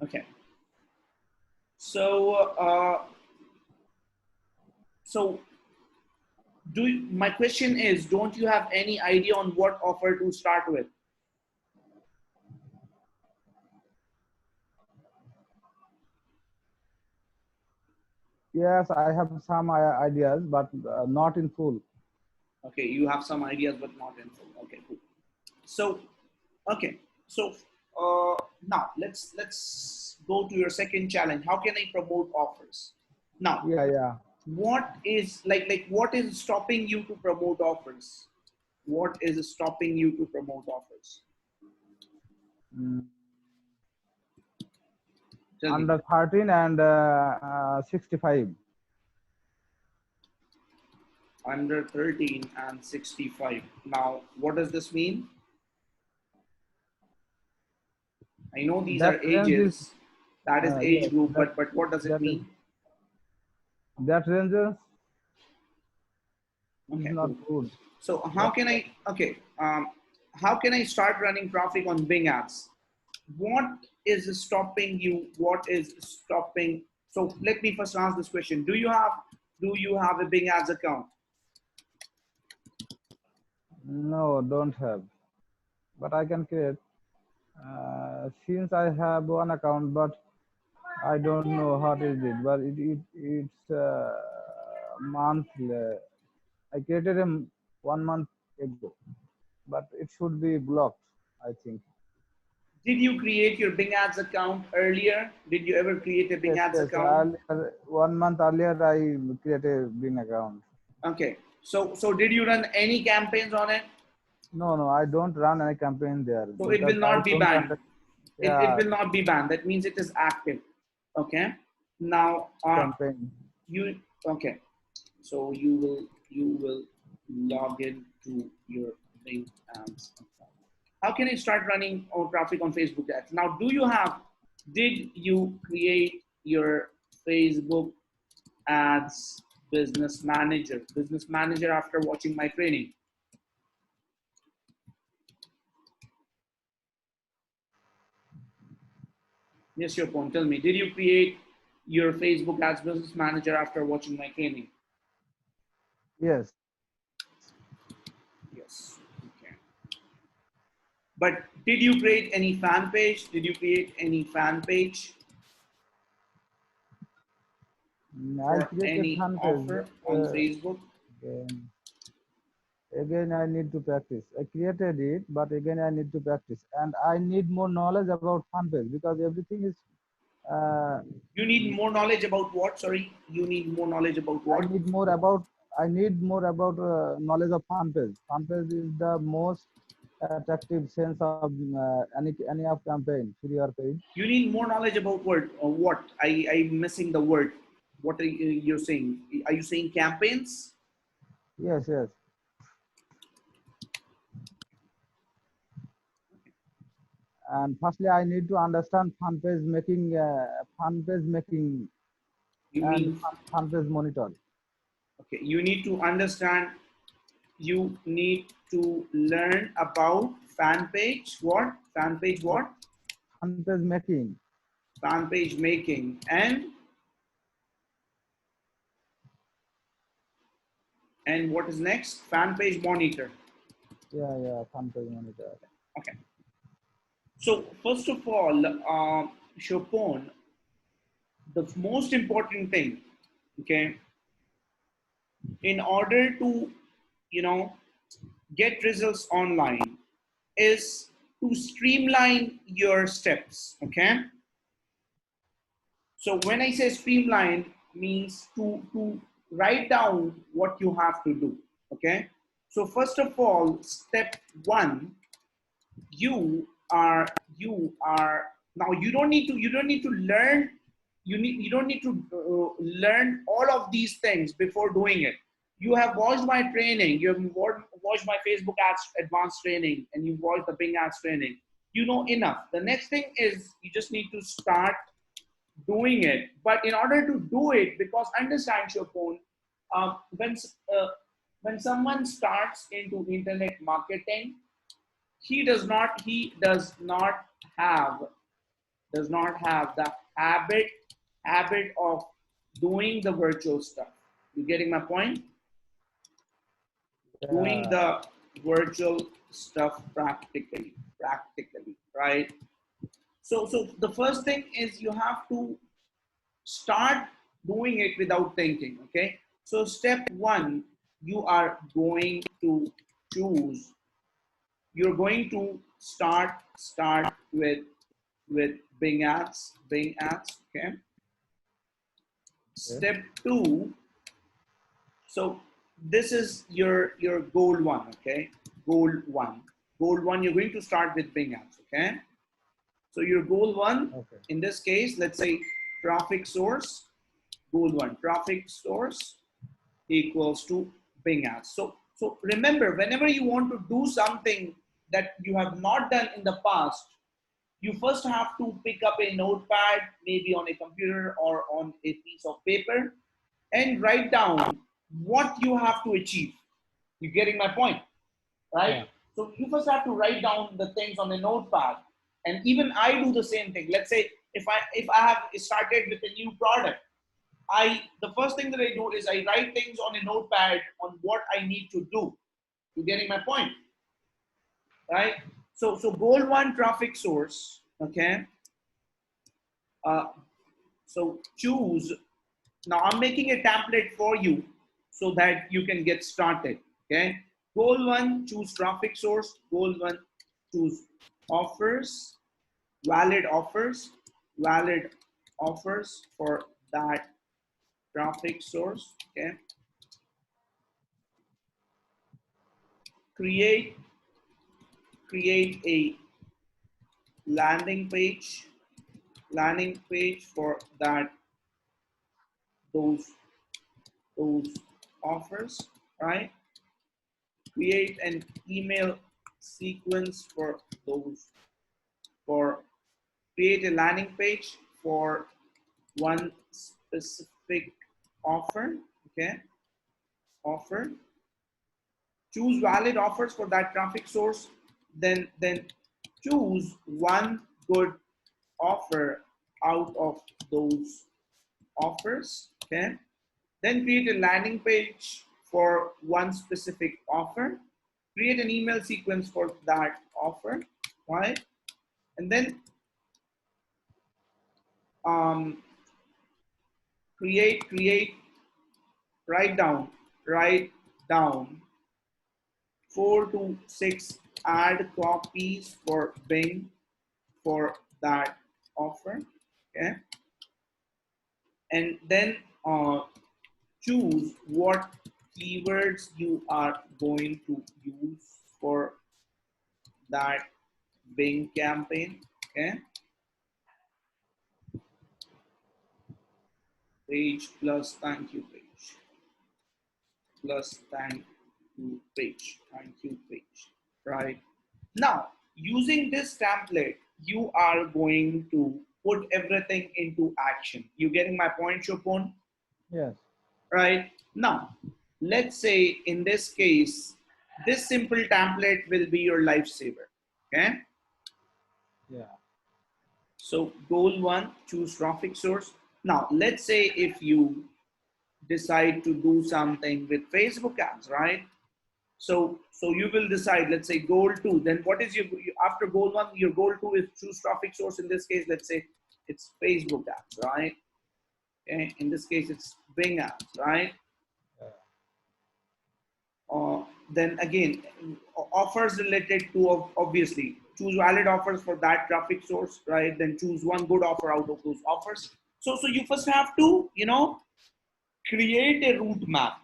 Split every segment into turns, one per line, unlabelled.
Okay. So, so my question is, don't you have any idea on what offer to start with?
Yes, I have some ideas, but not in full.
Okay, you have some ideas, but not in full. Okay, cool. So, okay, so now let's go to your second challenge. How can I promote offers? Now,
Yeah, yeah.
what is what is stopping you to promote offers? What is stopping you to promote offers?
Mm.
Tell me.
Under 13 and 65.
Under 13 and 65. Now, what does this mean? I know these are
That range is
ages. That is age
yes.
group, but what does it
That is
mean?
that ranges is
Okay,
not
cool.
good.
So how
That
can I? Okay, how can I start running traffic on Bing ads? What is stopping you? What is stopping? So let me first ask this question: Do you have a Bing ads account?
no, don't have. But I can create. Since I have one account, but I don't know what is it. But it's monthly. I created 1 month ago, but it should be blocked, I think.
Did you create your Bing ads account earlier? Did you ever create a Bing
Yes,
ads
yes.
account?
Earlier, 1 month earlier, I created a Bing account.
Okay. So did you run any campaigns on it?
No, no, I don't run any campaign there
So it
because
will
I
not be
don't
banned.
understand.
It
Yeah,
will not be banned. That means it is active. Okay. Now,
campaign.
you okay. So you will log in to your Bing ads account. How can I start running traffic on Facebook ads? Now, did you create your Facebook ads business manager after watching my training? Yes, your point. Tell me, did you create your Facebook ads business manager after watching my training?
Yes,
Yes. Okay. But did you create any fan page? Did you create any fan page
I
for
created
any
fan page,
offer
but
on Facebook?
again, again I need to practice. I created it, but again I need to practice, and I need more knowledge about fan page because everything is. Uh,
You need more knowledge about what? Sorry, you need more knowledge about
I
what?
need more about I need more about knowledge of fan page. Fan page is the most attractive sense of any of campaign free or paid.
You need more knowledge about what? I'm missing the word. What are you saying? Are you saying campaigns?
Yes, yes. And firstly, I need to understand fan page making,
You
and
mean
fan page monitor.
okay? You need to understand. You need to learn about fan page. What? Fan page
Yes,
what?
fan page making.
Fan page making and what is next? Fan page monitor.
Yeah, yeah, fan page monitor.
Okay. So first of all, Chopin, the most important thing, okay, in order to, you know, get results online is to streamline your steps, okay? So when I say streamline means to write down what you have to do, okay? So first of all, step one, you are now you don't need to learn you don't need to learn all of these things before doing it. You have watched my training, you have watched my Facebook ads advanced training, and you've watched the Bing ads training. You know enough. The next thing is you just need to start doing it. But in order to do it, because understand your phone, uh, when uh, when someone starts into internet marketing, he does not have does not have the habit of doing the virtual stuff. You getting my point? Doing
Yeah.
the virtual stuff practically, right? So the first thing is you have to start doing it without thinking. Okay, so step one, you are going to choose, you're going to start with Bing ads. Okay,
Okay.
step two, so this is your goal one. Okay, goal one, you're going to start with Bing ads. Okay, so your goal one,
Okay.
in this case, let's say traffic source, goal one, traffic source equals to Bing ads. So remember, whenever you want to do something that you have not done in the past, you first have to pick up a notepad, maybe on a computer or on a piece of paper, and write down what you have to achieve. You getting my point, right?
Yeah.
So you first have to write down the things on a notepad, and even I do the same thing. Let's say if I have started with a new product, the first thing that I do is I write things on a notepad on what I need to do. You getting my point, right? So goal one, traffic source. Okay. Uh, so choose. Now I'm making a template for you so that you can get started. Okay. Goal one, choose traffic source. Goal one, choose offers, valid offers, valid offers for that traffic source. Okay. Create a landing page for that those those offers, right? Create an email sequence for those, for create a landing page for one specific offer. Okay, offer, choose valid offers for that traffic source, then choose one good offer out of those offers. Okay, then create a landing page for one specific offer, create an email sequence for that offer, right? And then um, create write down write down 4 to 6 ad copies for Bing for that offer. Okay, and then choose what keywords you are going to use for that Bing campaign. Okay, page plus thank you page, plus thank you page, right? Now, using this template, you are going to put everything into action. You getting my point, Shopon?
Yes.
Right? Now, let's say in this case, this simple template will be your lifesaver. Okay?
Yeah.
So goal one, choose traffic source. Now, let's say if you decide to do something with Facebook ads, right? So you will decide, let's say goal two, then what is your, after goal one, your goal two is choose traffic source. In this case, let's say it's Facebook ads, right? Okay, in this case, it's Bing ads, right?
Yeah.
Then again, offers related to, obviously, choose valid offers for that traffic source, right? Then choose one good offer out of those offers. So you first have to, create a route map.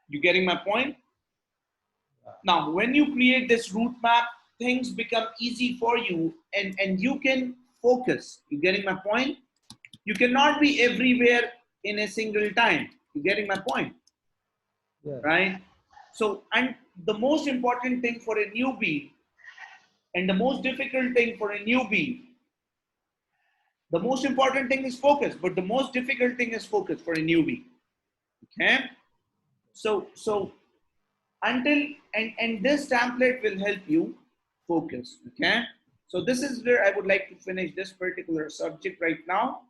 You getting my point? Now, when you create this route map, things become easy for you, and you can focus. You getting my point? You cannot be everywhere in a single time. You getting my point?
Yes.
Right? So, and the most important thing for a newbie, and the most difficult thing for a newbie, the most important thing is focus, but the most difficult thing is focus for a newbie. Okay? So until, and this template will help you focus. Okay? So this is where I would like to finish this particular subject right now.